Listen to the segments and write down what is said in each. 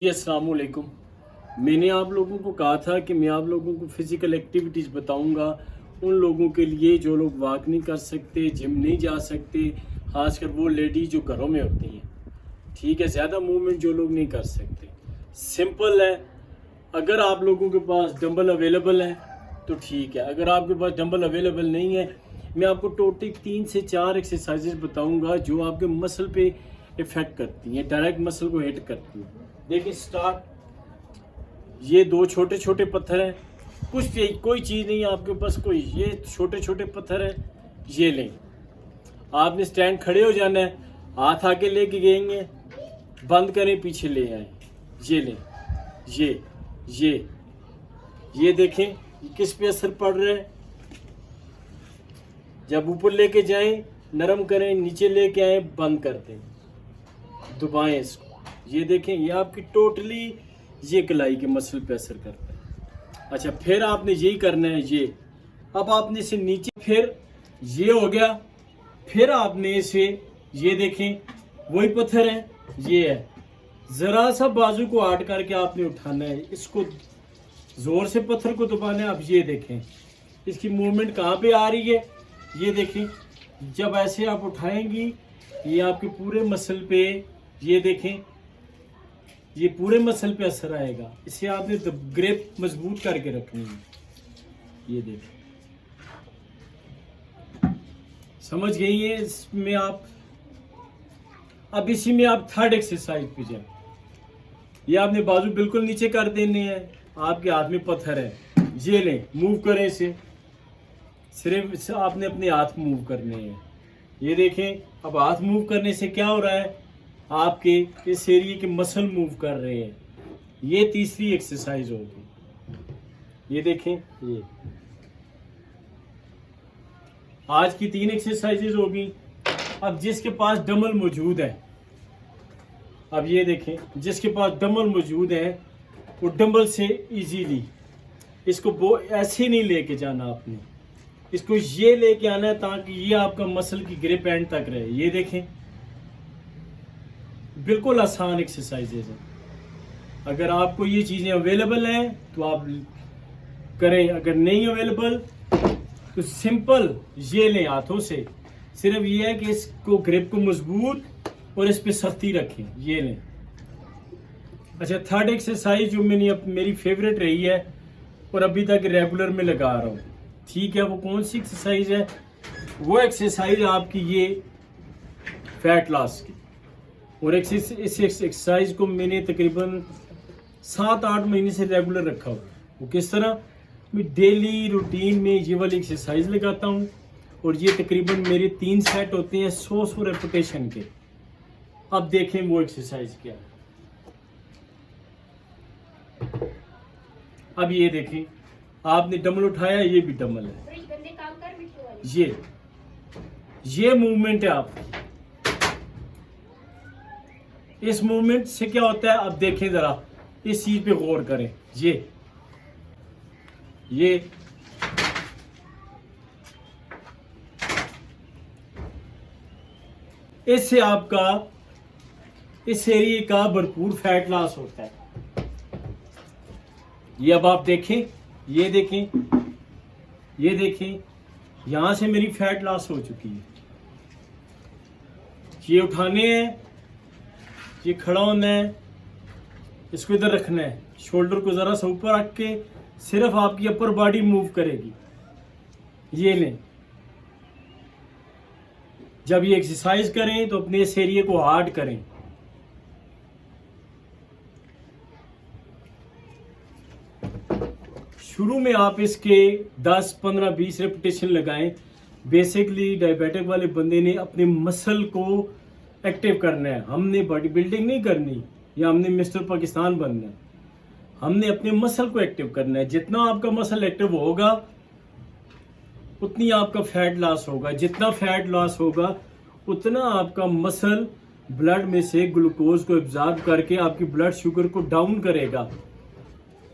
अस्सलाम वालेकुम। मैंने आप लोगों को कहा था कि मैं आप लोगों को फ़िज़िकल एक्टिविटीज़ बताऊंगा उन लोगों के लिए जो लोग वॉक नहीं कर सकते, जिम नहीं जा सकते, खासकर वो लेडीज़ जो घरों में होती हैं। ठीक है, ज़्यादा मूवमेंट जो लोग नहीं कर सकते। सिंपल है, अगर आप लोगों के पास डंबल अवेलेबल है तो ठीक है, अगर आपके पास डंबल अवेलेबल नहीं है, मैं आपको टोटल 3 से 4 एक्सरसाइजेज बताऊंगा जो आपके मसल पे इफ़ेक्ट करती हैं, डायरेक्ट मसल को हिट करती हैं। देखिए स्टार्ट, ये 2 छोटे छोटे पत्थर हैं, कुछ कोई चीज़ नहीं है आपके पास, कोई ये छोटे छोटे पत्थर हैं, ये लें। आपने स्टैंड खड़े हो जाना है, हाथ आगे लेके गएंगे, बंद करें, पीछे ले आए, ये लें, ये देखें किस पे असर पड़ रहा है। जब ऊपर लेके जाएं नरम करें, नीचे लेके आए बंद कर दें, दबाएं इसको, ये देखें ये आपकी टोटली ये कलाई के मसल पे असर करता है। अच्छा, फिर आपने यही करना है, ये अब आपने इसे नीचे, फिर ये हो गया, फिर आपने इसे, ये देखें वही पत्थर है, ये है, ज़रा सा बाजू को आट करके आपने उठाना है, इसको ज़ोर से पत्थर को दबाना है। अब ये देखें इसकी मूवमेंट कहाँ पे आ रही है, ये देखें, जब ऐसे आप उठाएंगी ये आपके पूरे मसल पे, ये देखें ये पूरे मसल पे असर आएगा। इसे आपने ग्रिप मजबूत करके रखनी है, ये देखें, समझ गई है। इसमें आप अब इसी में आप थर्ड एक्सरसाइज पे जाए, ये आपने बाजू बिल्कुल नीचे कर देने हैं, आपके हाथ में पत्थर है, ये लें, मूव करें इसे, सिर्फ आपने अपने हाथ मूव करने हैं। ये देखें, अब हाथ मूव करने से क्या हो रहा है, आपके इस एरिया के मसल मूव कर रहे हैं। ये तीसरी एक्सरसाइज होगी, ये देखें, ये आज की 3 एक्सरसाइजेज होगी। अब जिसके पास डंबल मौजूद है, अब ये देखें जिसके पास डंबल मौजूद है वो डंबल से इजीली इसको वो ऐसे नहीं लेके जाना, आपने इसको ये लेके आना है ताकि ये आपका मसल की ग्रिप एंड तक रहे। ये देखें बिल्कुल आसान एक्सरसाइजेज है। अगर आपको ये चीज़ें अवेलेबल हैं तो आप करें, अगर नहीं अवेलेबल तो सिंपल ये लें हाथों से, सिर्फ ये है कि इसको ग्रिप को मजबूत और इस पे सख्ती रखें, ये लें। अच्छा, थर्ड एक्सरसाइज जो मेरी फेवरेट रही है और अभी तक रेगुलर में लगा रहा हूँ, ठीक है, वो कौन सी एक्सरसाइज है, वो एक्सरसाइज आपकी ये फैट लॉस की। और इस एक्सरसाइज को मैंने तकरीबन 7-8 महीने से रेगुलर रखा हुआ। वो किस तरह, मैं डेली रूटीन में ये वाली एक्सरसाइज लगाता हूँ और ये तकरीबन मेरे 3 सेट होते हैं 100 रेपिटेशन के। अब देखें वो एक्सरसाइज क्या है। अब ये देखें, आपने डंबल उठाया, ये भी डंबल है, ये मूवमेंट है आपकी। इस मूवमेंट से क्या होता है, अब देखें जरा, इस चीज पे गौर करें, ये इससे आपका इस एरिया का भरपूर फैट लॉस होता है। ये अब आप देखें, ये देखें यहां से मेरी फैट लॉस हो चुकी है। ये उठाने हैं, ये खड़ा होना है, इसको इधर रखना है, शोल्डर को जरा सा ऊपर रख के सिर्फ आपकी अपर बॉडी मूव करेगी। ये लें, जब ये एक्सरसाइज करें तो अपने इस एरिया को हार्ड करें। शुरू में आप इसके 10, 15, 20 रेपिटेशन लगाएं। बेसिकली डायबिटिक वाले बंदे ने अपने मसल को एक्टिव करना है, हमने बॉडी बिल्डिंग नहीं करनी या हमने मिस्टर पाकिस्तान बनना है, हमने अपने मसल को एक्टिव करना है। जितना आपका मसल एक्टिव होगा उतनी आपका फैट लॉस होगा, जितना फैट लॉस होगा उतना आपका मसल ब्लड में से ग्लूकोज को एब्जॉर्ब करके आपकी ब्लड शुगर को डाउन करेगा।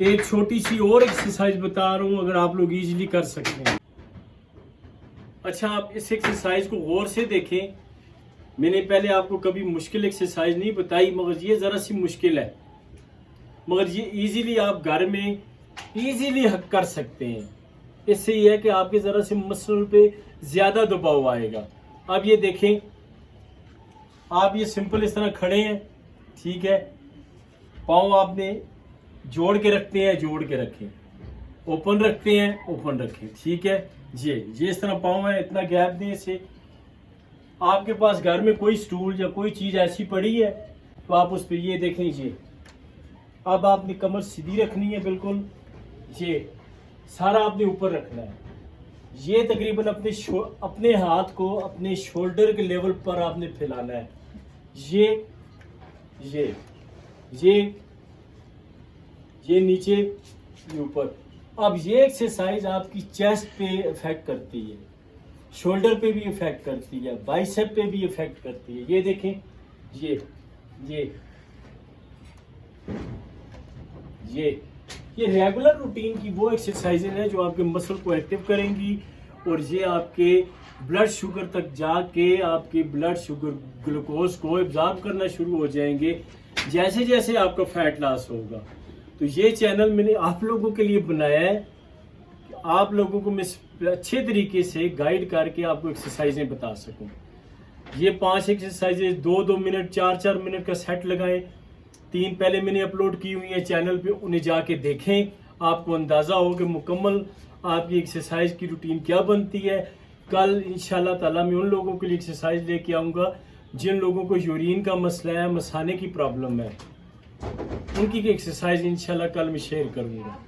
एक छोटी सी और एक्सरसाइज बता रहा हूं, अगर आप लोग इजीली कर सकते हैं। अच्छा, आप इस एक्सरसाइज को गौर से देखें, मैंने पहले आपको कभी मुश्किल एक्सरसाइज नहीं बताई, मगर ये ज़रा सी मुश्किल है। मगर ये इजीली आप घर में इजीली कर सकते हैं। इससे ये है कि आपके ज़रा से मसल पे ज़्यादा दबाव आएगा। अब ये देखें, आप ये सिंपल इस तरह खड़े हैं, ठीक है, पाँव आपने जोड़ के रखते हैं, जोड़ के रखें, ओपन रखते हैं, ओपन रखें, ठीक है। ये इस तरह पाँव है, इतना गैप दें इसे। आपके पास घर में कोई स्टूल या कोई चीज़ ऐसी पड़ी है तो आप उस पर ये देख लीजिए। अब आपने कमर सीधी रखनी है बिल्कुल, ये सारा आपने ऊपर रखना है। ये तकरीबन अपने हाथ को अपने शोल्डर के लेवल पर आपने फैलाना है। ये नीचे, ये ऊपर। अब ये एक्सरसाइज आपकी चेस्ट पे इफेक्ट करती है, शोल्डर पे भी इफेक्ट करती है, बाइसेप पे भी इफेक्ट करती है। ये देखें, ये रेगुलर रूटीन की वो एक्सरसाइजेज हैं जो आपके मसल को एक्टिव करेंगी और ये आपके ब्लड शुगर तक जाके आपके ब्लड शुगर ग्लूकोज को एब्जॉर्ब करना शुरू हो जाएंगे जैसे जैसे आपका फैट लॉस होगा। तो ये चैनल मैंने आप लोगों के लिए बनाया है कि आप लोगों को मैं अच्छे तरीके से गाइड करके आपको एक्सरसाइजें बता सकूं। ये 5 एक्सरसाइजेज 2-2 मिनट 4-4 मिनट का सेट लगाएं। 3 पहले मैंने अपलोड की हुई है चैनल पे, उन्हें जाके देखें, आपको अंदाज़ा हो कि मुकम्मल आपकी एक्सरसाइज की रूटीन क्या बनती है। कल इंशाल्लाह ताला मैं उन लोगों के लिए एक्सरसाइज लेके आऊँगा जिन लोगों को यूरिन का मसला है, मसाने की प्रॉब्लम है, उनकी एक्सरसाइज इंशाल्लाह कल मैं शेयर करूँगा।